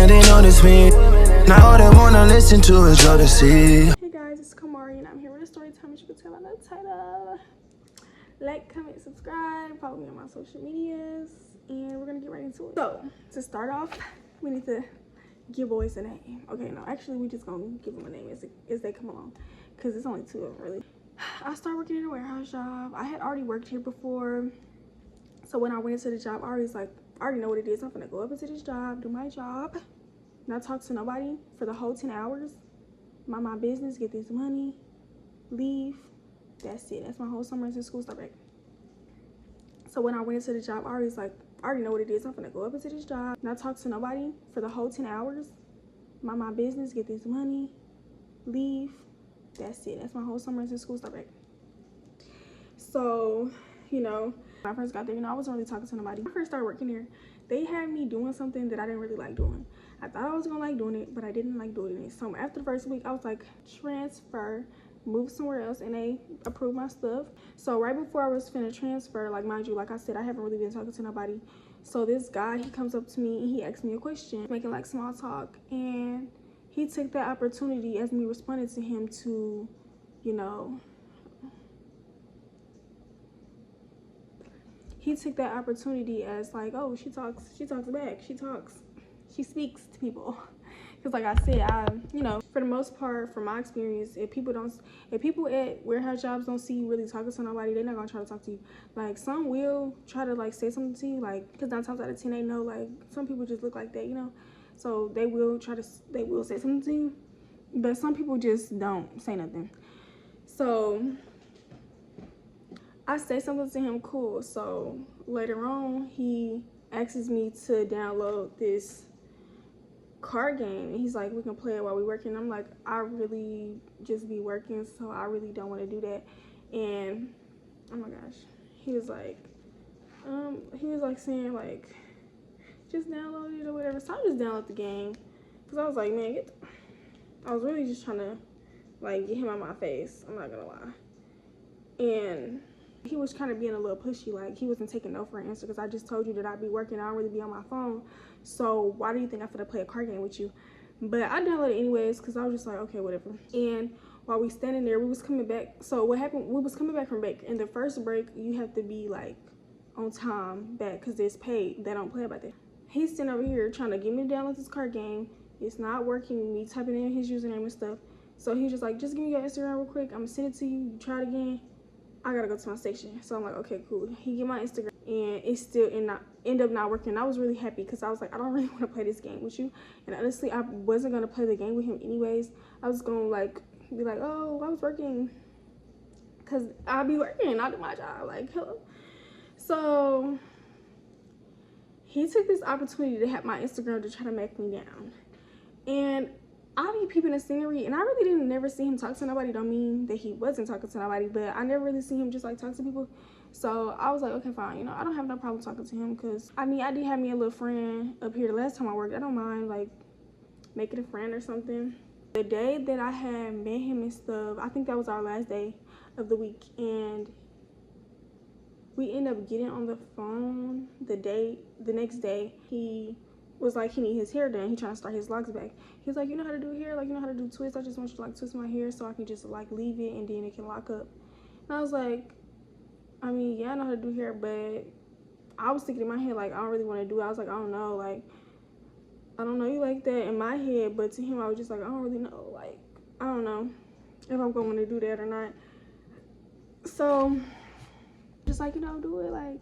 women, they notice me. Now all they wanna listen to is Jodeci. Hey guys, it's Ky'mari and I'm here with a story time, as you can tell by the title. Like, comment, subscribe, follow me on my social medias, and we're gonna get right into it. So, to start off, we need to give boys a name. Okay, no, actually we just gonna give them a name as they come along, because it's only two of them really. I started working in a warehouse job. I had already worked here before, so when I went into the job, I already know what it is. I'm gonna go up into this job, do my job, not talk to nobody for the whole 10 hours, mind my business, get this money, leave. That's it. That's my whole summer until school start back. So when I went into the job, I already know what it is. I'm gonna go up into this job, not talk to nobody for the whole 10 hours, mind my business, get this money, leave. That's it. That's my whole summer until school start back. So, you know, when I first got there, you know, I wasn't really talking to nobody. When I first started working there, they had me doing something that I didn't really like doing. I thought I was gonna like doing it, but I didn't like doing it. So after the first week, I was like, transfer, move somewhere else, and they approved my stuff. So right before I was finna transfer, like, mind you, like I said, I haven't really been talking to nobody. So this guy, he comes up to me and he asked me a question, making like small talk, and he took that opportunity as me responding to him to, you know, he took that opportunity as like, oh, she talks back, she speaks to people. Because like I said, you know, for the most part, from my experience, if people at warehouse jobs don't see you really talking to nobody, they're not gonna try to talk to you. Like, some will try to like say something to you, like, because 9 times out of 10 they know, like, some people just look like that, you know, so they will say something to you, but some people just don't say nothing. So I say something to him, cool. So later on, he asks me to download this card game, and he's like, we can play it while we're working. I'm like, I really just be working, so I really don't want to do that. And oh my gosh, he was like saying like, just download it or whatever. So I just downloaded the game, because I was like, man, I was really just trying to like get him out of my face, I'm not gonna lie. And he was kind of being a little pushy, like he wasn't taking no for an answer, because I just told you that I'd be working, I don't really be on my phone, so why do you think I'm gonna play a card game with you? But I downloaded anyways, because I was just like, okay, whatever. And while we standing there, we was coming back. So what happened, we was coming back from break. In the first break, you have to be like on time back, because it's paid. They don't play about that. He's sitting over here trying to get me to download this card game. It's not working, me typing in his username and stuff. So he's just like, just give me your Instagram real quick, I'm gonna send it to you, you try it again, I gotta go to my station. So I'm like, okay, cool. He get my Instagram, and it still end up not working. I was really happy, because I was like, I don't really want to play this game with you. And honestly, I wasn't gonna play the game with him anyways. I was gonna like be like, oh, I was working, because I'll be working, I'll do my job, like, hello. So he took this opportunity to have my Instagram to try to make me down. And I be peeping the scenery, and I really didn't never see him talk to nobody. Don't mean that he wasn't talking to nobody, but I never really see him just like talk to people. So I was like, okay, fine, you know, I don't have no problem talking to him, because I mean, I did have me a little friend up here the last time I worked. I don't mind like making a friend or something. The day that I had met him and stuff, I think that was our last day of the week, and we ended up getting on the phone the next day. He was like, he need his hair done, he trying to start his locks back. He was like, you know how to do hair, like, you know how to do twists, I just want you to like twist my hair so I can just like leave it and then it can lock up. And I was like, I mean, yeah, I know how to do hair, but I was thinking in my head, like, I don't really want to do it. I was like, I don't know, like, I don't know you like that in my head, but to him I was just like, I don't really know, like, I don't know if I'm going to do that or not. So just like, you know, do it, like,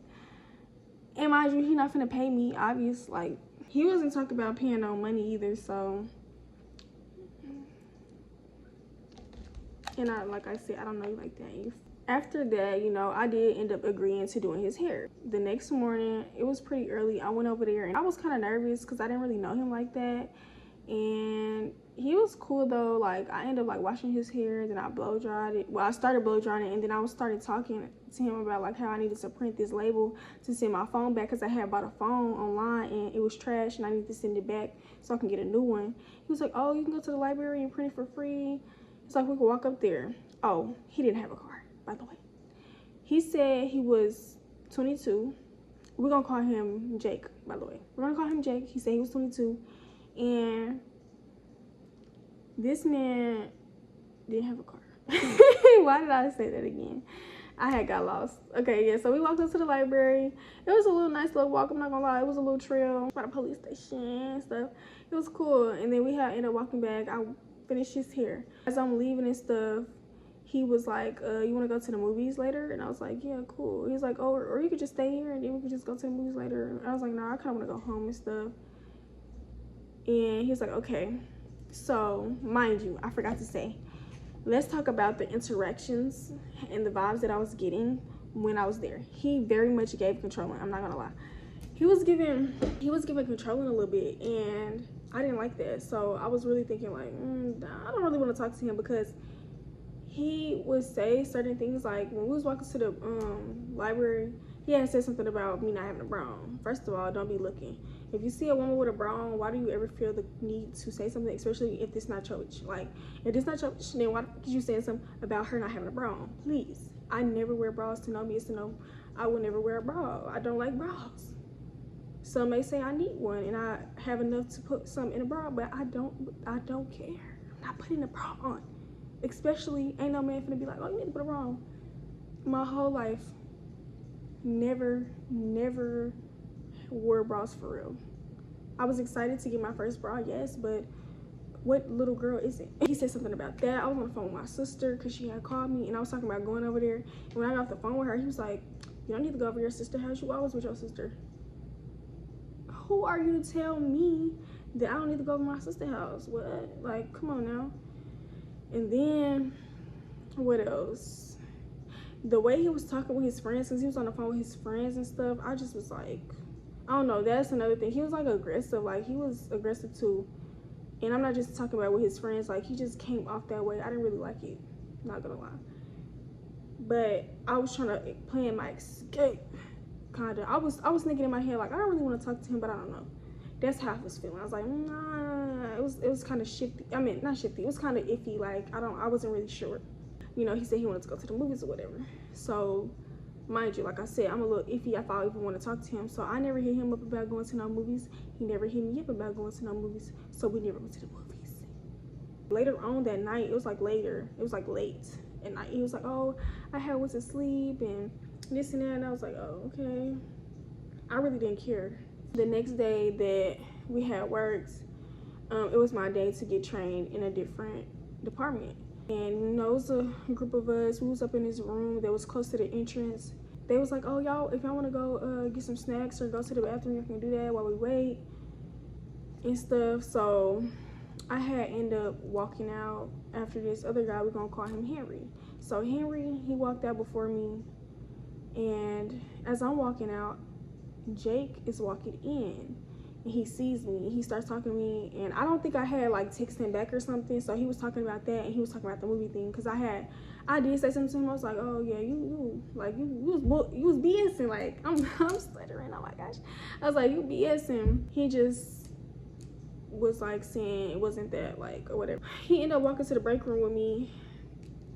and mind you, he not finna pay me, obvious, like, he wasn't talking about paying no money either. So, and like I said, I don't know you like that. After that, you know, I did end up agreeing to doing his hair. The next morning, it was pretty early, I went over there, and I was kind of nervous because I didn't really know him like that. And he was cool though. Like, I ended up like washing his hair, then I blow dried it. Well, I started blow drying it, and then I started talking to him about like how I needed to print this label to send my phone back, because I had bought a phone online and it was trash and I needed to send it back so I can get a new one. He was like, oh, you can go to the library and print it for free. It's like, we could walk up there. Oh, he didn't have a car, by the way. He said he was 22. We're gonna call him Jake, by the way. We're gonna call him Jake. He said he was 22, And this man didn't have a car. Why did I say that again? I had got lost. Okay, yeah, so we walked up to the library. It was a little nice little walk, I'm not gonna lie. It was a little trail by the police station and stuff. It was cool. And then we had ended up walking back. I finished his hair. As I'm leaving and stuff, he was like, you want to go to the movies later? And I was like, yeah, cool. He was like, oh, or you could just stay here and then we could just go to the movies later. And I was like, nah, I kind of want to go home and stuff. And he was like, okay. So, mind you, I forgot to say, let's talk about the interactions and the vibes that I was getting when I was there. He very much gave controlling. I'm not gonna lie. He was giving controlling a little bit, and I didn't like that. So I was really thinking like, I don't really want to talk to him, because he would say certain things. Like when we was walking to the library, he had said something about me not having a bra on. First of all, don't be looking. If you see a woman with a bra on, why do you ever feel the need to say something, especially if it's not church? Like, if it's not church, then why did you say something about her not having a bra on? Please. I never wear bras. To know me is to know I will never wear a bra. I don't like bras. Some may say I need one and I have enough to put some in a bra, but I don't care. I'm not putting a bra on. Especially, ain't no man finna be like, oh, you need to put a bra on. My whole life, never wore bras for real. I was excited to get my first bra, yes, but what little girl is it? He said something about that. I was on the phone with my sister because she had called me, and I was talking about going over there. And when I got off the phone with her, he was like, you don't need to go over your sister's house. You always with your sister. Who are you to tell me that I don't need to go over my sister's house? What? Like, come on now. And then, what else? The way he was talking with his friends, since he was on the phone with his friends and stuff, I just was like, I don't know. That's another thing. He was like aggressive. Like, he was aggressive too. And I'm not just talking about with his friends. Like, he just came off that way. I didn't really like it. Not gonna lie. But I was trying to plan my escape. Kinda. I was thinking in my head, like, I don't really want to talk to him, but I don't know. That's how I was feeling. I was like, nah. It was kind of shifty. I mean, not shifty. It was kind of iffy. Like, I wasn't really sure. You know, he said he wanted to go to the movies or whatever. So, mind you, like I said, I'm a little iffy if I even want to talk to him. So I never hit him up about going to no movies. He never hit me up about going to no movies. So we never went to the movies. Later on that night, it was like late at night. He was like, oh, I had went to sleep and this and that. And I was like, oh, okay. I really didn't care. The next day that we had worked, it was my day to get trained in a different department. And you know, it was a group of us. We was up in this room that was close to the entrance. They was like, oh, y'all, if y'all want to go get some snacks or go to the bathroom, you can do that while we wait and stuff. So I had ended up walking out after this other guy. We're going to call him Henry. So Henry, he walked out before me. And as I'm walking out, Jake is walking in. And he sees me and he starts talking to me, and I don't think I had like texted him back or something, so he was talking about that and he was talking about the movie thing, because I did say something to him. I was like, oh yeah, you was BSing. Like, I'm stuttering, oh my gosh. I was like, you BSing. He just was like saying it wasn't that, like, or whatever. He ended up walking to the break room with me,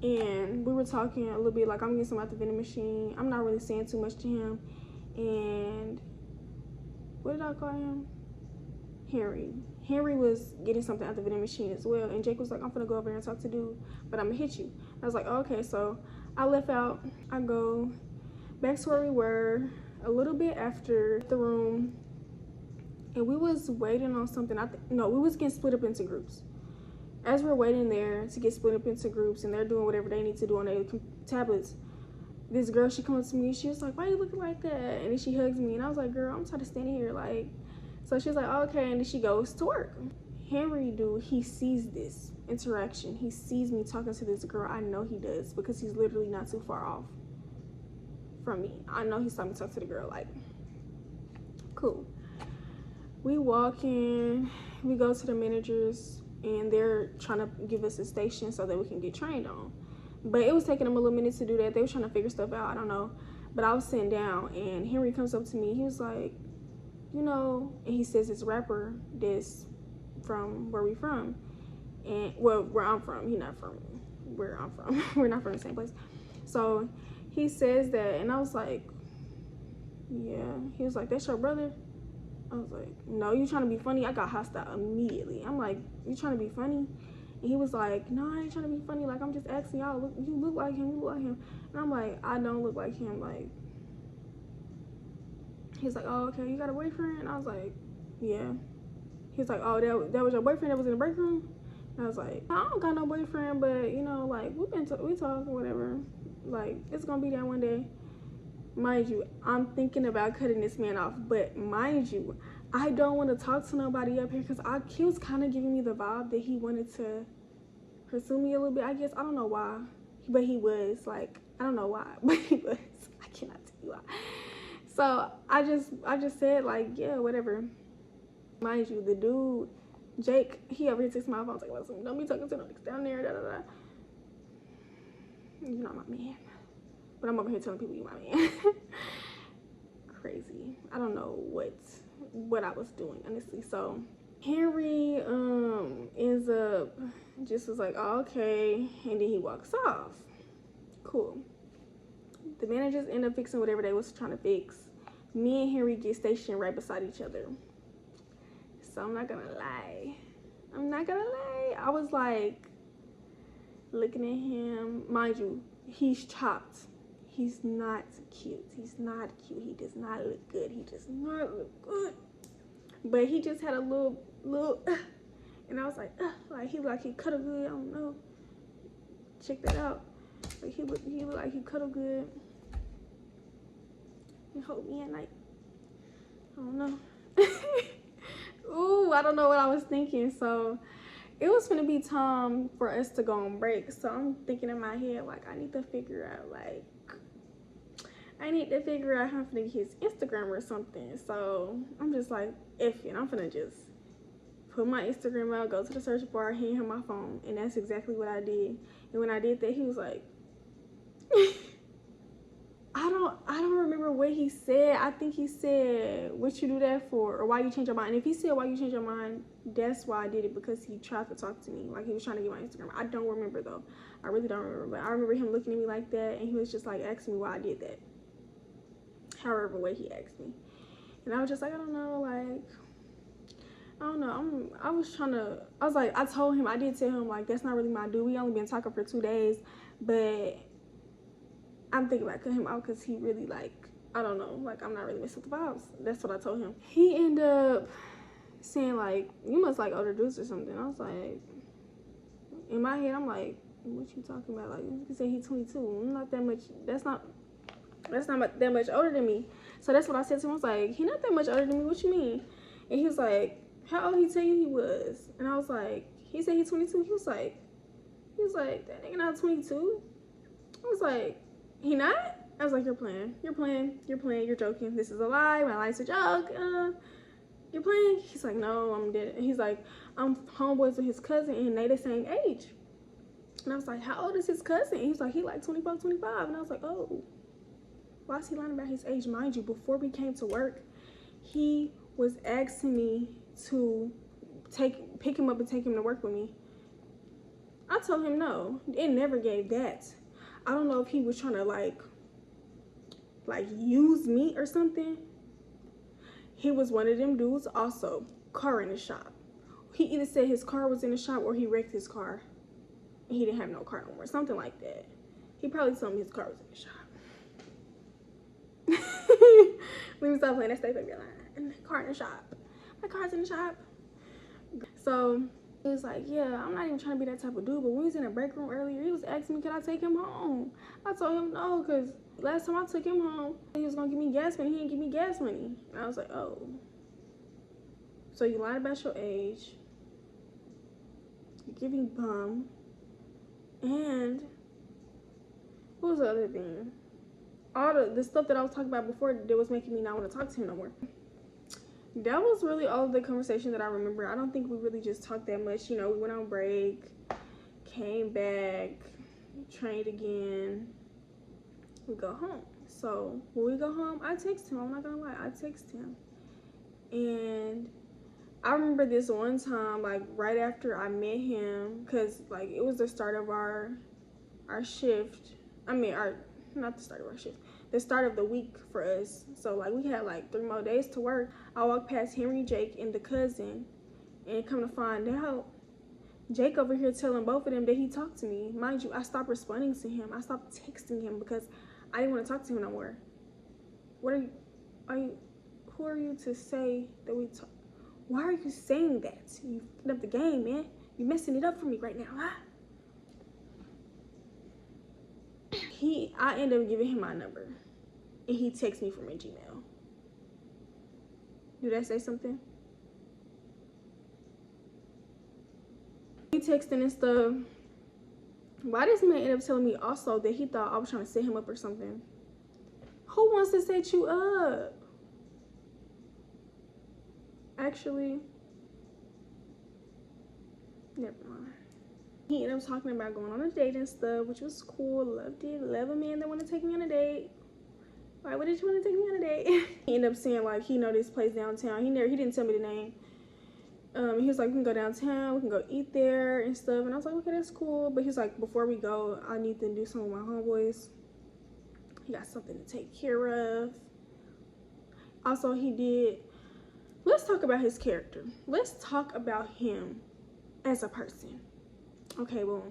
and we were talking a little bit, like, I'm getting some out the vending machine. I'm not really saying too much to him. And what did I call him? Henry was getting something out the vending machine as well, and Jake was like, I'm gonna go over here and talk to dude, but I'm gonna hit you. I was like, oh, okay. So I left out. I go back to where we were a little bit after the room, and we was waiting on something. No, we was getting split up into groups. As we're waiting there to get split up into groups, and they're doing whatever they need to do on their tablets, this girl, she comes to me, she was like, why are you looking like that? And then she hugs me, and I was like, girl, I'm tired of standing here, like. So she was like, oh, okay, and then she goes to work. Henry, dude, he sees this interaction. He sees me talking to this girl. I know he does, because he's literally not too far off from me. I know he saw me talk to the girl, like, cool. We walk in, we go to the managers, and they're trying to give us a station so that we can get trained on. But it was taking them a little minute to do that. They were trying to figure stuff out, I don't know. But I was sitting down, and Henry comes up to me. He was like, you know, and he says this rapper that's from where we from. And, well, where I'm from. He's not from where I'm from. We're not from the same place. So he says that, and I was like, yeah. He was like, that's your brother? I was like, no, you trying to be funny? I got hostile immediately. I'm like, you trying to be funny? And he was like, no, I ain't trying to be funny. Like, I'm just asking y'all, you look like him, you look like him. And I'm like, I don't look like him. Like, he's like, oh, okay, you got a boyfriend? And I was like, yeah. He's like, oh, that was your boyfriend that was in the break room? And I was like, I don't got no boyfriend, but, you know, like, we talk or whatever. Like, it's going to be that one day. Mind you, I'm thinking about cutting this man off. But mind you, I don't want to talk to nobody up here because he was kind of giving me the vibe that he wanted to pursue me a little bit, I guess. I don't know why. But he was, like, I don't know why, but he was. I cannot tell you why. So I just said, like, yeah, whatever. Mind you, the dude, Jake, he over here texting my phone. I was like, listen, don't be talking to no niggas down there, da da da. You're not my man. But I'm over here telling people you my man. Crazy. I don't know what I was doing, honestly. So Henry ends up just was like, oh, okay, and then he walks off. Cool. The managers end up fixing whatever they was trying to fix. Me and Henry get stationed right beside each other. So I'm not gonna lie. I was like looking at him. Mind you, he's chopped. He's not cute. He does not look good. He does not look good. But he just had a little, and I was like he cut it good. I don't know. Check that out. Like he looked like he cut it good. He hold me at night. I don't know. Ooh, I don't know what I was thinking. So it was gonna be time for us to go on break. So I'm thinking in my head, like, I need to figure out how I'm gonna get his Instagram or something. So I'm just like, F it, I'm gonna just put my Instagram out, go to the search bar, hand him my phone, and that's exactly what I did. And when I did that, he was like, I don't remember what he said. I think he said, what you do that for, or why you change your mind. And if he said why you change your mind, that's why I did it, because he tried to talk to me, like he was trying to get my Instagram. I don't remember though. I really don't remember, but I remember him looking at me like that, and he was just like asking me why I did that. However way he asked me. And I was just like, I don't know, I told him, I did tell him, like, that's not really my dude. We only been talking for 2 days, but I'm thinking about cutting him out because he really, like, I don't know, like, I'm not really messing with the vibes. That's what I told him. He ended up saying, like, you must like older dudes or something. I was like, in my head, I'm like, what you talking about? Like, you can say he's 22. I'm not that much, that's not that much older than me. So that's what I said to him. I was like, he not that much older than me. What you mean? And he was like, how old he tell you he was? And I was like, he said he's 22. He was like, that nigga not 22. I was like, he not? I was like, you're playing, you're joking. This is a lie. My life's a joke. You're playing? He's like, no, I'm dead. And he's like, I'm homeboys with his cousin and they the same age. And I was like, how old is his cousin? And he's like, he like 24, 25. And I was like, oh. Why is he lying about his age? Mind you, before we came to work, he was asking me to pick him up and take him to work with me. I told him no. It never gave that. I don't know if he was trying to like use me or something. He was one of them dudes also, car in the shop. He either said his car was in the shop or he wrecked his car. And he didn't have no car no more, something like that. He probably told me his car was in the shop. Let me stop playing that favorite line. Car in the shop. My car's in the shop. So he was like, yeah, I'm not even trying to be that type of dude, but when we was in the break room earlier, he was asking me, can I take him home? I told him no, because last time I took him home, he was gonna give me gas money. He didn't give me gas money. And I was like, oh. So you lied about your age. You're giving bum. And what was the other thing? All the stuff that I was talking about before that was making me not want to talk to him no more. That was really all of the conversation that I remember. I don't think we really just talked that much. You know, we went on break, came back, trained again, we go home. So when we go home, I text him. I'm not gonna lie, I text him. And I remember this one time, like right after I met him, because like it was the start of our shift. I mean, not the start of our shift, the start of the week for us. So like we had like 3 more days to work. I walked past Henry, Jake, and the cousin, and come to find out, Jake over here telling both of them that he talked to me. Mind you, I stopped responding to him. I stopped texting him because I didn't want to talk to him no more. What are you, who are you to say that we talk? Why are you saying that? You fucked up the game, man. You're messing it up for me right now, huh? I ended up giving him my number, and he texts me from a Gmail. Do that say something? He texting and stuff. Why this man end up telling me also that he thought I was trying to set him up or something? Who wants to set you up? Actually, never mind. He ended up talking about going on a date and stuff, which was cool. Loved it. Love a man that want to take me on a date. Why would you want to take me on a date? He ended up saying like he know this place downtown. He didn't tell me the name. He was like, we can go downtown, we can go eat there and stuff. And I was like, okay, that's cool. But he was like, before we go, I need to do some with my homeboys. He got something to take care of. Also, let's talk about his character. Let's talk about him as a person. Okay, well,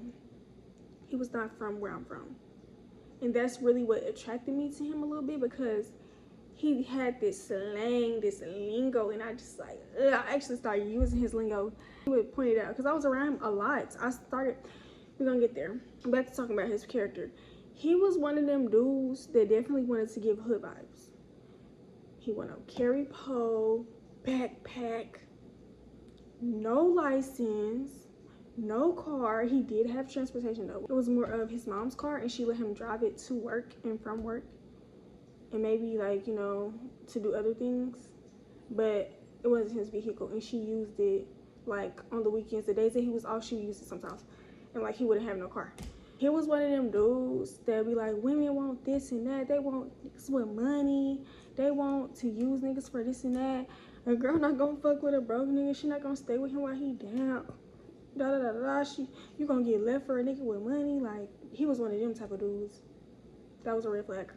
he was not from where I'm from. And that's really what attracted me to him a little bit, because he had this slang, this lingo, and I just like, I actually started using his lingo. He would point it out, because I was around him a lot. We're gonna get there. Back to talking about his character. He was one of them dudes that definitely wanted to give hood vibes. He went on carry pole, backpack, no license, no car. He did have transportation though. It was more of his mom's car, and she let him drive it to work and from work, and maybe like, you know, to do other things, but it wasn't his vehicle, and she used it like on the weekends. The days that he was off, she used it sometimes, and like he wouldn't have no car. He was one of them dudes that be like, women want this and that, they want niggas with money, they want to use niggas for this and that. A girl not gonna fuck with a broke nigga, she not gonna stay with him while he down, da da da da. You gonna get left for a nigga with money. Like, he was one of them type of dudes. That was a red flag.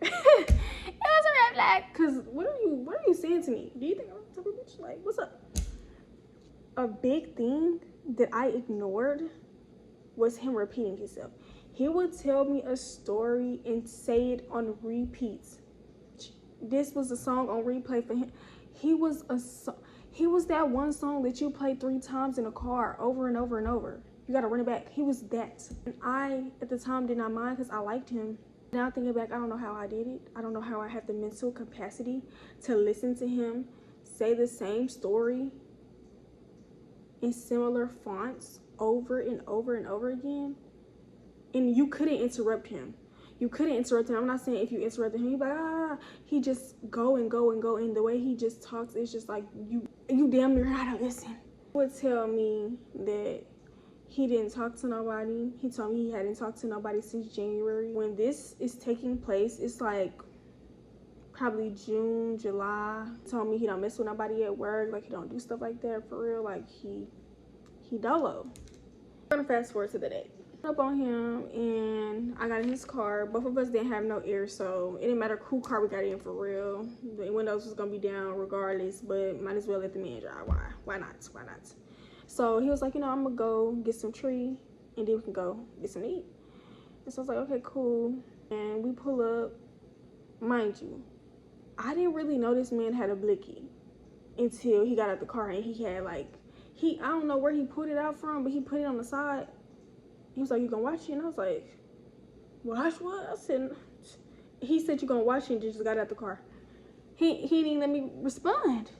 It was a red flag. Cause what are you saying to me? Do you think I'm the type of bitch? Like, what's up? A big thing that I ignored was him repeating himself. He would tell me a story and say it on repeats. This was a song on replay for him. He was that one song that you played 3 times in a car over and over and over. You gotta run it back. He was that. And I, at the time, did not mind because I liked him. Now thinking back, I don't know how I did it. I don't know how I have the mental capacity to listen to him say the same story in similar fonts over and over and over again. And you couldn't interrupt him. You couldn't interrupt him. I'm not saying if you interrupted him, he'd be like, he just go and go and go. And the way he just talks, it's just like, you damn near gotta listen. He would tell me that he didn't talk to nobody. He told me he hadn't talked to nobody since January. When this is taking place, it's like probably June, July. He told me he don't mess with nobody at work. Like, he don't do stuff like that for real. Like, he dolo. I'm gonna fast forward to the day. Up on him, and I got in his car. Both of us didn't have no air, so it didn't matter who car we got in for real. The windows was gonna be down regardless, but might as well let the man drive. Why not? So he was like, you know, I'm gonna go get some tree, and then we can go get some to eat. And so I was like, okay, cool. And we pull up. Mind you, I didn't really know this man had a blicky until he got out the car, and he had like, I don't know where he pulled it out from, but he put it on the side. He was like, you gonna watch it? And I was like, watch what? I said, he said you gonna watch it, and just got out the car. He didn't let me respond.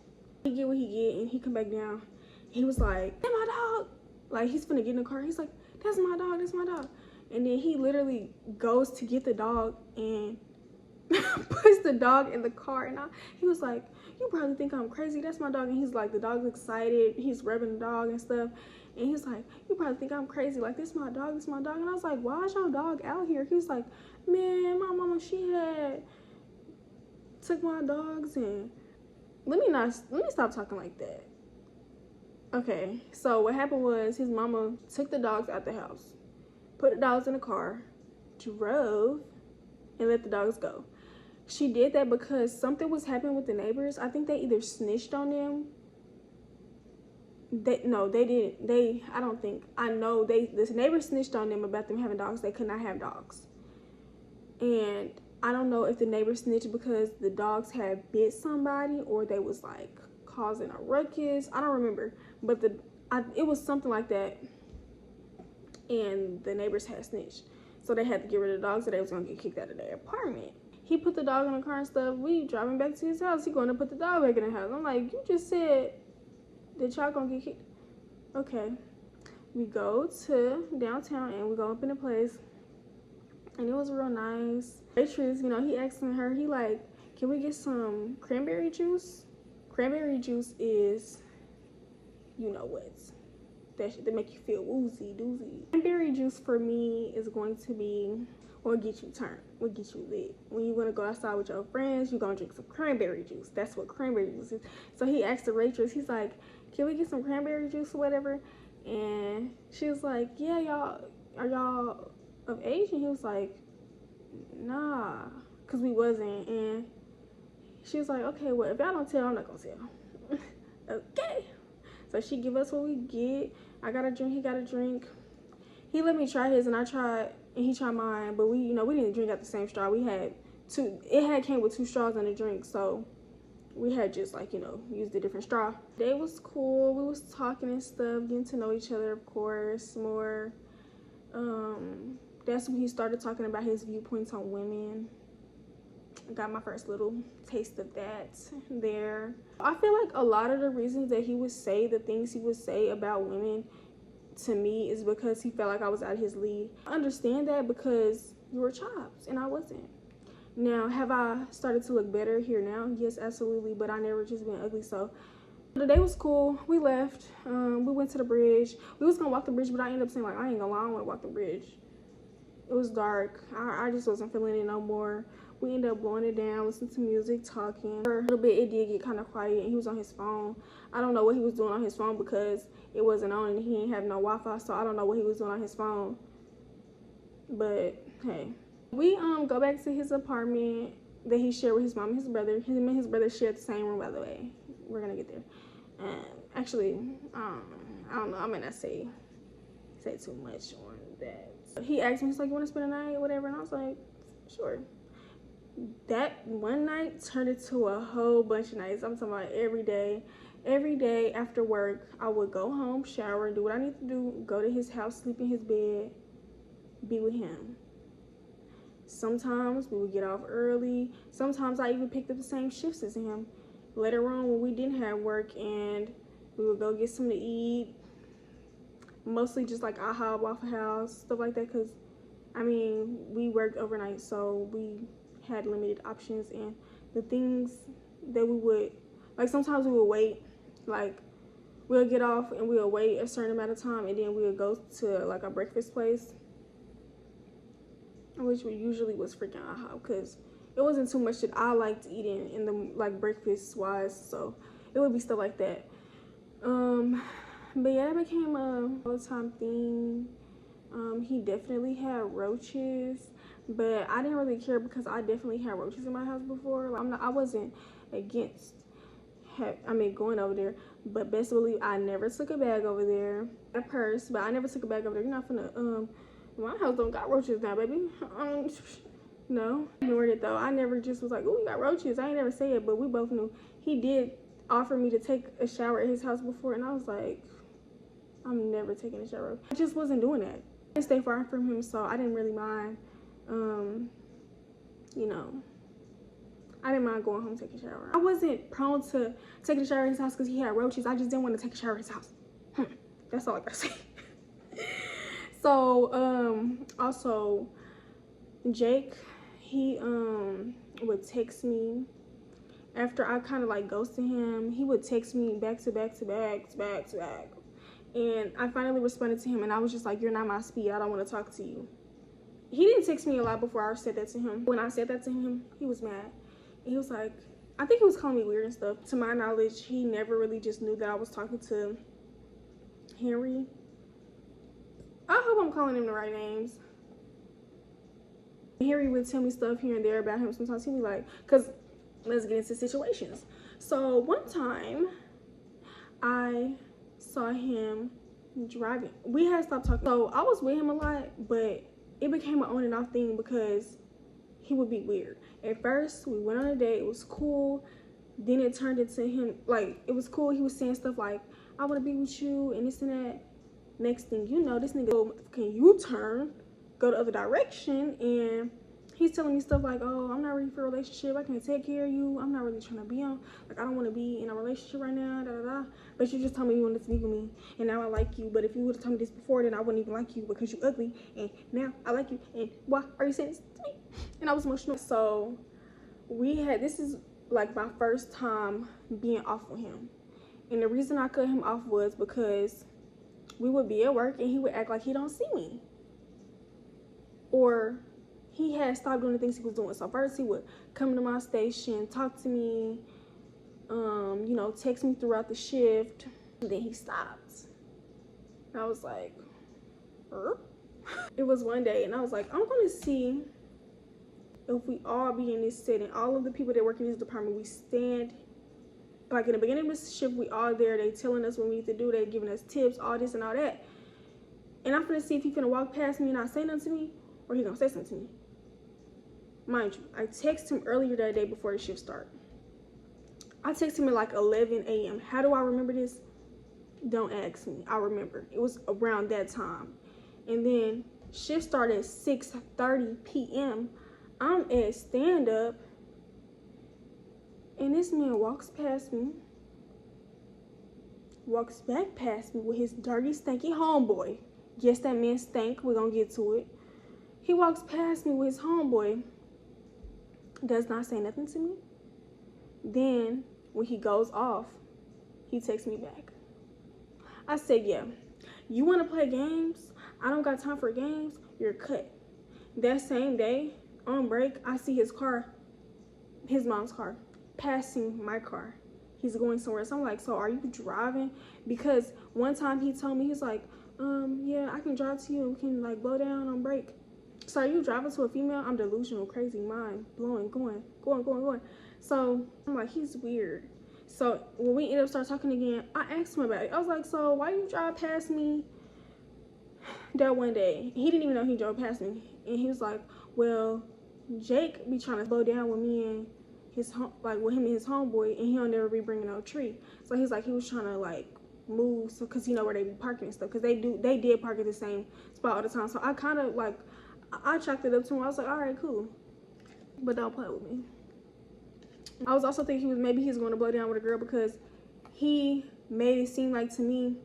He get what he get, and he come back down. He was like, that's my dog. Like, he's finna get in the car. He's like, that's my dog, that's my dog. And then he literally goes to get the dog and puts the dog in the car. And he was like, you probably think I'm crazy. That's my dog. And he's like, the dog's excited. He's rubbing the dog and stuff. And he's like, you probably think I'm crazy. Like, this my dog, this my dog. And I was like, why is your dog out here? He's like, man, my mama, she had took my dogs. And let me stop talking like that. Okay, so what happened was his mama took the dogs out the house, put the dogs in the car, drove, and let the dogs go. She did that because something was happening with the neighbors. I think they either snitched on them. They didn't. I don't think. I know this neighbor snitched on them about them having dogs. They could not have dogs. And I don't know if the neighbor snitched because the dogs had bit somebody or they was like causing a ruckus. I don't remember. But it was something like that. And the neighbors had snitched. So they had to get rid of the dogs or they was going to get kicked out of their apartment. He put the dog in the car and stuff. We driving back to his house. He going to put the dog back in the house. I'm like, you just said that y'all going to get kicked. Okay. We go to downtown and we go up in a place. And it was real nice. Waitress, he asking her, he like, can we get some cranberry juice? Cranberry juice is, what? That shit that make you feel woozy doozy. Cranberry juice for me is going to be what get you turned, what get you lit. When you want to go outside with your friends, you're going to drink some cranberry juice. That's what cranberry juice is. So he asked the waitress, he's like, can we get some cranberry juice or whatever? And she was like, yeah, are y'all of age? And he was like, nah, because we wasn't. And she was like, okay, well, if y'all don't tell, I'm not going to tell. Okay. So she give us what we get. I got a drink, he got a drink. He let me try his and I tried, and he tried mine, but we didn't drink out the same straw. We had came with 2 straws in the drink, so we had just used a different straw. Day was cool. We was talking and stuff, getting to know each other, of course, more. That's when he started talking about his viewpoints on women. I got my first little taste of that there. I feel like a lot of the reasons that he would say the things he would say about women to me is because he felt like I was out of his league. I understand that because you were chopped and I wasn't. Now, have I started to look better here now? Yes, absolutely, but I never just been ugly. So the day was cool. We left. We went to the bridge. We was gonna walk the bridge, but I ended up saying, like, I ain't gonna lie, I don't wanna walk the bridge. It was dark. I just wasn't feeling it no more. We ended up blowing it down, listening to music, talking. For a little bit, it did get kind of quiet, and he was on his phone. I don't know what he was doing on his phone because it wasn't on, and he didn't have no Wi-Fi, so I don't know what he was doing on his phone. But, hey. We go back to his apartment that he shared with his mom and his brother. Him and his brother shared the same room, by the way. We're going to get there. Actually, I don't know. I might not say too much on that. He asked me, he's like, you want to spend a night or whatever? And I was like, sure. That one night turned into a whole bunch of nights. I'm talking about every day. Every day after work, I would go home, shower, do what I need to do, go to his house, sleep in his bed, be with him. Sometimes we would get off early. Sometimes I even picked up the same shifts as him. Later on when we didn't have work and we would go get something to eat. Mostly just like IHOP, Waffle House, stuff like that, because, we worked overnight, so we had limited options. And the things that we would, like, sometimes we would wait, like, we'll get off and we'll wait a certain amount of time, and then we'll go to, like, a breakfast place, which usually was freaking IHOP, because it wasn't too much that I liked eating in the, like, breakfast-wise, so it would be stuff like that. But yeah, that became a all-the-time thing. He definitely had roaches, but I didn't really care because I definitely had roaches in my house before. Like, I wasn't against going over there, but best believe I never took a bag over there. A purse, but I never took a bag over there. You're not finna, my house don't got roaches now, baby. No. I ignored it though. I never just was like, oh, you got roaches. I ain't never say it, but we both knew. He did offer me to take a shower at his house before, and I was like, I'm never taking a shower. I just wasn't doing that. I didn't stay far from him, so I didn't really mind. I didn't mind going home taking a shower. I wasn't prone to taking a shower at his house because he had roaches. I just didn't want to take a shower at his house. That's all I gotta say. So, also, Jake, he would text me after I kind of like ghosted him. He would text me back to back. And I finally responded to him, and I was just like, you're not my speed. I don't want to talk to you. He didn't text me a lot before I said that to him. When I said that to him, he was mad. He was like, I think he was calling me weird and stuff. To my knowledge, he never really just knew that I was talking to Henry. I hope I'm calling him the right names. Harry would tell me stuff here and there about him. Sometimes he'd be like, because let's get into situations. So one time I saw him driving. We had stopped talking. So I was with him a lot, but it became an on and off thing because he would be weird. At first, we went on a date. It was cool. Then it turned into him, like, it was cool. He was saying stuff like, I want to be with you and this and that. Next thing you know, this nigga can U-turn, go the other direction, and he's telling me stuff like, oh, I'm not ready for a relationship. I can't take care of you. I'm not really trying to be on, like, I don't want to be in a relationship right now, da, da, da. But you just told me you wanted to be with me, and now I like you. But if you would have told me this before, then I wouldn't even like you because you ugly, and now I like you, and why are you saying this to me? And I was emotional. So this is like my first time being off with him. And the reason I cut him off was because we would be at work and he would act like he don't see me. Or he had stopped doing the things he was doing. So first he would come to my station, talk to me, you know, text me throughout the shift. And then he stopped. And I was like, It was one day and I was like, I'm gonna see if we all be in this setting, all of the people that work in this department, we stand, like in the beginning of the shift, we all there, they telling us what we need to do, they giving us tips, all this and all that. And I'm finna see if he finna walk past me and not say nothing to me, or he gonna say something to me. Mind you, I texted him earlier that day before the shift start. I texted him at like 11 a.m. How do I remember this? Don't ask me, I remember. It was around that time. And then shift started at 6:30 p.m. I'm at stand-up, and this man walks past me, walks back past me with his dirty, stanky homeboy. Yes, that man stank. We're gonna get to it. He walks past me with his homeboy, does not say nothing to me. Then, when he goes off, he texts me back. I said, yeah, you wanna play games? I don't got time for games. You're cut. That same day, on break, I see his car, his mom's car, passing my car. He's going somewhere. So I'm like, so are you driving? Because one time he told me, he's like, yeah, I can drive to you and we can like blow down on break. So are you driving to a female? I'm delusional, crazy, mind blowing, going. So I'm like, he's weird. So when we ended up start talking again, I asked him about it. I was like, so why you drive past me that one day? He didn't even know he drove past me. And he was like, well, Jake be trying to slow down with me and his with him and his homeboy, and he'll never be bringing no tree. So he's like, he was trying to like move, so because you know where they be parking and stuff, because they did park at the same spot all the time. So I kind of like, I chalked it up to him. I was like, all right, cool, but don't play with me. I was also thinking maybe he's going to blow down with a girl, because he made it seem like to me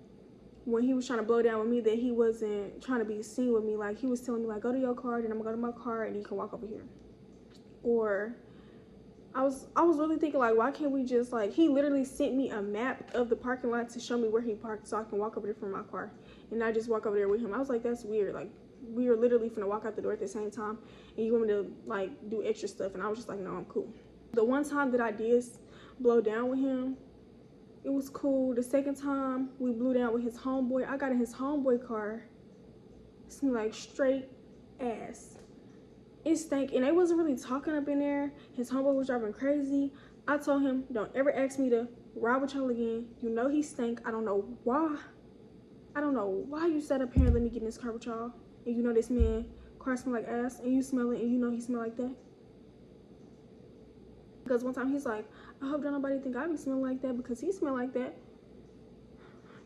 when he was trying to blow down with me that he wasn't trying to be seen with me. Like he was telling me like, go to your car, then I'm gonna go to my car and you can walk over here. Or I was really thinking like, why can't we just like, he literally sent me a map of the parking lot to show me where he parked so I can walk over there from my car and not just walk over there with him. I was like, that's weird. Like we were literally finna walk out the door at the same time and you want me to like do extra stuff, and I was just like, no, I'm cool. The one time that I did blow down with him, it was cool. The second time we blew down with his homeboy, I got in his homeboy car. It smelled like straight ass. It stank, and they wasn't really talking up in there. His homeboy was driving crazy. I told him, don't ever ask me to ride with y'all again. You know he stank. I don't know why. I don't know why you sat up here and let me get in this car with y'all. And you know this man car smell like ass, and you smell it, and you know he smell like that. Because one time he's like, I hope don't nobody think I be smelling like that, because he smell like that.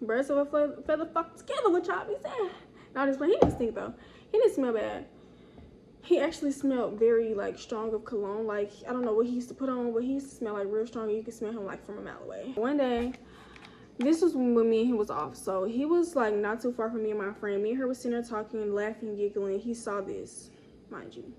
Birds of a feather flock together, what y'all be saying. No, this one, he didn't stink though. He didn't smell bad. He actually smelled very like strong of cologne. Like I don't know what he used to put on, but he used to smell like real strong. You could smell him like from a mile away. One day, this was when me and him was off. So he was like not too far from me and my friend. Me and her was sitting there talking and laughing, giggling. He saw this, mind you.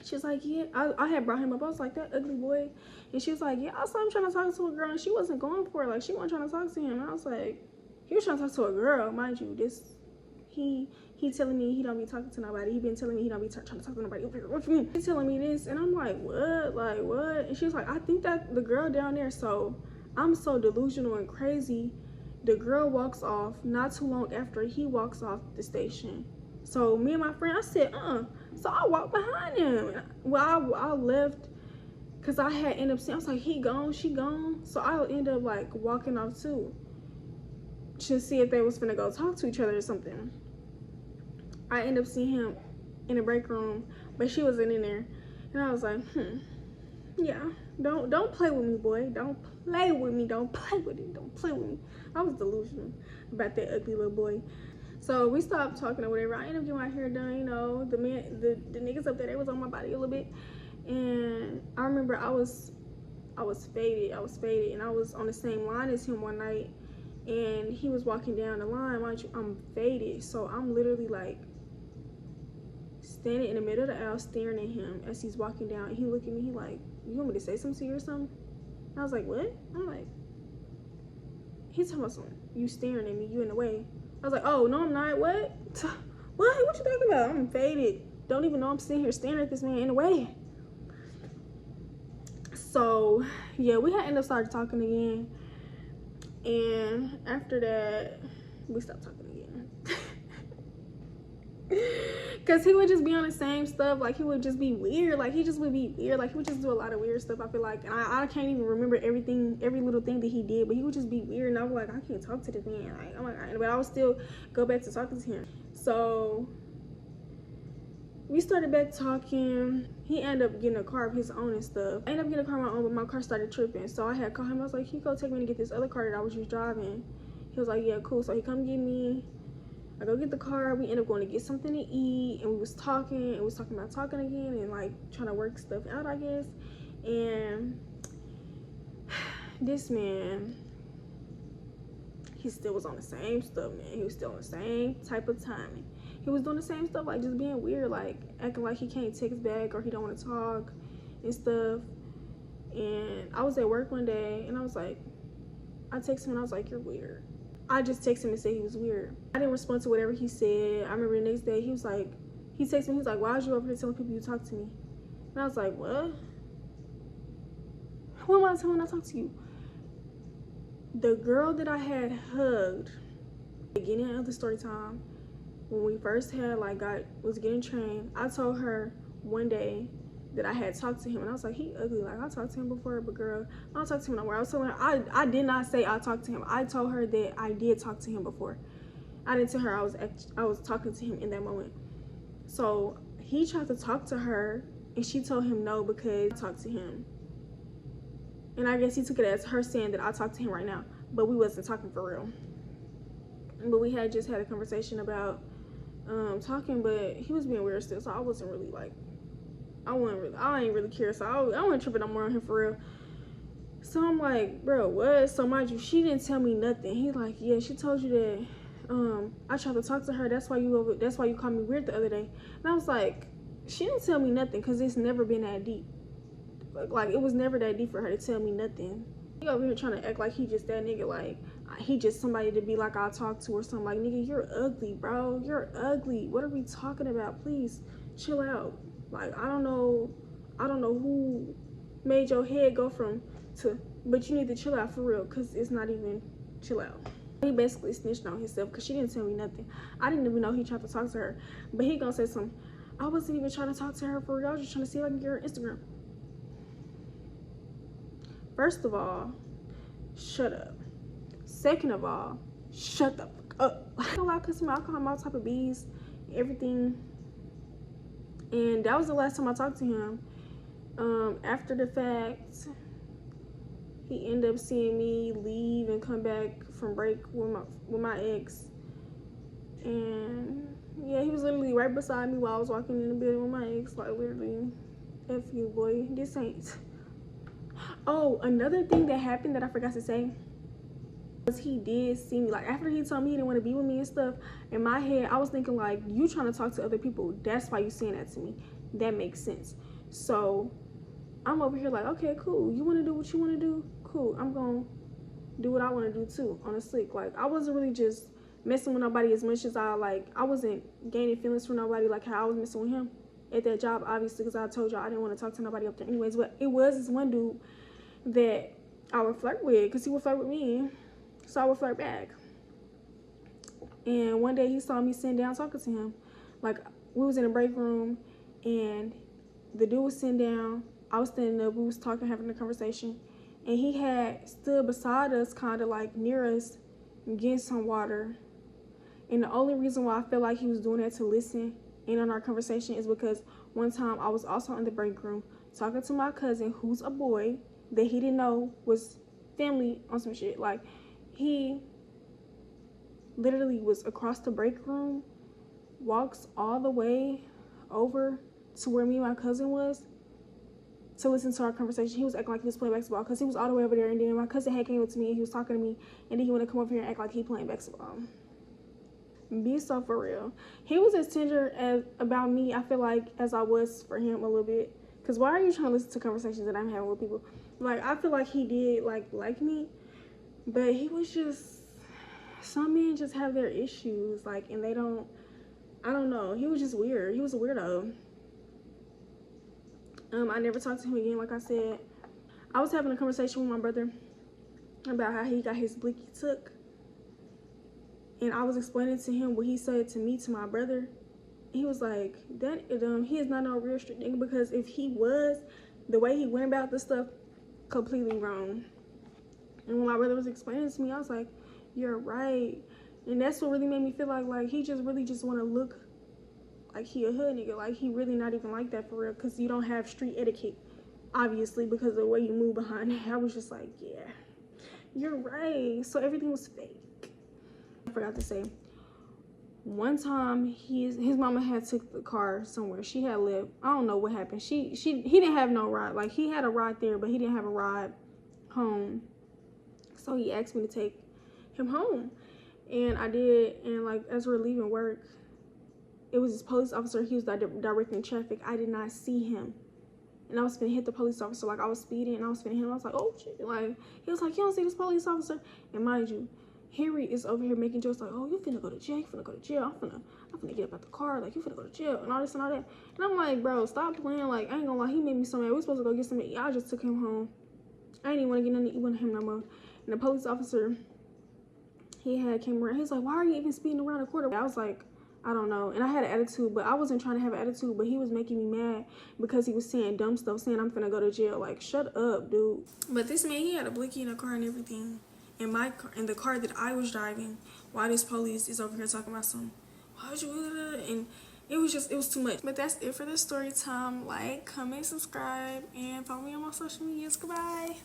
She was like, yeah, I had brought him up. I was like, that ugly boy. And she was like, yeah, I saw him trying to talk to a girl and she wasn't going for it. Like, she wasn't trying to talk to him. And I was like, he was trying to talk to a girl. Mind you, he telling me he don't be talking to nobody. He been telling me he don't be trying to talk to nobody. What you mean? He's telling me this. And I'm like, what? Like, what? And she was like, I think that the girl down there. So I'm so delusional and crazy. The girl walks off not too long after he walks off the station. So me and my friend, I said, So I walked behind him. Well, I left because I had ended up seeing, I was like, he gone, she gone. So I end up like walking off too to see if they was finna go talk to each other or something. I end up seeing him in the break room, but she wasn't in there. And I was like, yeah, don't play with me, boy. Don't play with me. Don't play with it. Don't play with me. I was delusional about that ugly little boy. So we stopped talking or whatever. I ended up getting my hair done. You know, the niggas up there, they was on my body a little bit. And I remember I was faded, and I was on the same line as him one night, and he was walking down the line. Mind you, I'm faded, so I'm literally like standing in the middle of the aisle staring at him as he's walking down, and he looked at me, he like, you want me to say something to you or something? And I was like, what? I'm like, he's talking about something, you staring at me, you in the way. I was like, oh no I'm not. What you talking about? I'm faded, don't even know I'm sitting here staring at this man in the way. So yeah, we had ended up started talking again, and after that we stopped talking again. Cause he would just be on the same stuff. Like he would just be weird. Like he just would be weird. Like he would just do a lot of weird stuff, I feel like. And I can't even remember every little thing that he did, but he would just be weird, and I was like, I can't talk to this man. Like, oh my God. But I would still go back to talking to him. So we started back talking. He ended up getting a car of his own and stuff. I ended up getting a car of my own, but my car started tripping. So I had called him. I was like, can you go take me to get this other car that I was just driving? He was like, yeah, cool. So he come get me. I go get the car. We end up going to get something to eat, and we was talking about talking again, and like trying to work stuff out, I guess. And this man, he still was on the same stuff, man. He was still on the same type of timing. He was doing the same stuff, like just being weird, like acting like he can't text back or he don't want to talk and stuff. And I was at work one day, and I was like, I texted him and I was like, you're weird. I just texted him and said he was weird. I didn't respond to whatever he said. I remember the next day he was like, he texted me, he was like, why was you over here telling people you talk to me? And I was like, what? Who am I telling when I talk to you? The girl that I had hugged at the beginning of the story time, when we first had was getting trained, I told her one day that I had talked to him, and I was like, he ugly. Like, I talked to him before, but girl, I don't talk to him no more. I was telling her, I did not say I talked to him. I told her that I did talk to him before. I didn't tell her I was talking to him in that moment. So he tried to talk to her, and she told him no because I talked to him. And I guess he took it as her saying that I talked to him right now, but we wasn't talking for real. But we had just had a conversation about talking, but he was being weird still, so I wasn't really like, I ain't really care, so I wasn't tripping no more on him for real. So I'm like, bro, what? So mind you, she didn't tell me nothing. He like, yeah, she told you that I tried to talk to her, that's why you called me weird the other day. And I was like, she didn't tell me nothing, because it's never been that deep. Like it was never that deep for her to tell me nothing. He over here trying to act like he just that nigga, like he just somebody to be like I'll talk to or something. Like, nigga, you're ugly, bro. You're ugly. What are we talking about? Please chill out. Like, I don't know who made your head go from to, but you need to chill out for real, because it's not even chill out. He basically snitched on himself because she didn't tell me nothing. I didn't even know he tried to talk to her, but he gonna say something. I wasn't even trying to talk to her for real. I was just trying to see if I can get her Instagram. First of all, shut up. Second of all, shut the fuck up. I don't lie, cause I call him all type of B's, everything. And that was the last time I talked to him. After the fact, he ended up seeing me leave and come back from break with my ex. And yeah, he was literally right beside me while I was walking in the building with my ex. Like, literally, F you, boy. This ain't. Oh, another thing that happened that I forgot to say was he did see me. Like, after he told me he didn't want to be with me and stuff, in my head, I was thinking, like, you trying to talk to other people. That's why you saying that to me. That makes sense. So I'm over here like, okay, cool. You want to do what you want to do? Cool. I'm going to do what I want to do, too, on a slick. Like, I wasn't really just messing with nobody as much as I wasn't gaining feelings for nobody like how I was messing with him at that job, obviously, because I told y'all I didn't want to talk to nobody up there anyways. But it was this one dude that I would flirt with, because he would flirt with me, so I would flirt back. And one day he saw me sitting down talking to him. Like, we was in the break room, and the dude was sitting down. I was standing up. We was talking, having a conversation, and he had stood beside us, kind of like near us, getting some water. And the only reason why I feel like he was doing that to listen in on our conversation is because one time I was also in the break room talking to my cousin, who's a boy that he didn't know was family on some shit. Like, he literally was across the break room, walks all the way over to where me and my cousin was to listen to our conversation. He was acting like he was playing basketball because he was all the way over there, and then my cousin had came up to me and he was talking to me, and then he wanted to come over here and act like he playing basketball. Be so for real. He was as tender as about me, I feel like, as I was for him a little bit. Because why are you trying to listen to conversations that I'm having with people? Like, I feel like he did like me, but he was just, some men just have their issues, like, and they don't, I don't know. He was just weird. He was a weirdo. I never talked to him again, like I said. I was having a conversation with my brother about how he got his blicky took. And I was explaining to him what he said to me, to my brother. He was like, that he is not no real street nigga, because if he was, the way he went about this stuff, completely wrong. And when my brother was explaining to me, I was like, you're right. And that's what really made me feel like he just really just want to look like he a hood nigga. Like, he really not even like that for real, because you don't have street etiquette, obviously, because of the way you move behind it. I was just like, yeah, you're right. So everything was fake. I forgot to say, one time his mama had took the car somewhere. She had left. I don't know what happened. He didn't have no ride. Like, he had a ride there, but he didn't have a ride home. So he asked me to take him home, and I did. And like, as we're leaving work, it was this police officer. He was directing traffic. I did not see him, and I was finna hit the police officer. Like, I was speeding and I was finna hit him. I was like, oh shit. Like, he was like, you don't see this police officer? And mind you, Harry is over here making jokes like, oh, you finna go to jail, you finna go to jail, I'm finna get up out the car, like, you finna go to jail, and all this and all that. And I'm like, bro, stop playing. Like, I ain't gonna lie, he made me so mad. We supposed to go get something to eat. I just took him home. I didn't even want to get nothing to eat with him no more. And the police officer, he came around. He's like, why are you even speeding around the corner? I was like, I don't know. And I had an attitude, but I wasn't trying to have an attitude, but he was making me mad because he was saying dumb stuff, saying I'm finna go to jail. Like, shut up, dude. But this man, he had a blicky in the car and everything. In my car, in the car that I was driving, while this police is over here talking about some, why would you, and it was too much. But that's it for the story time. Like, comment, subscribe, and follow me on my social medias. Goodbye.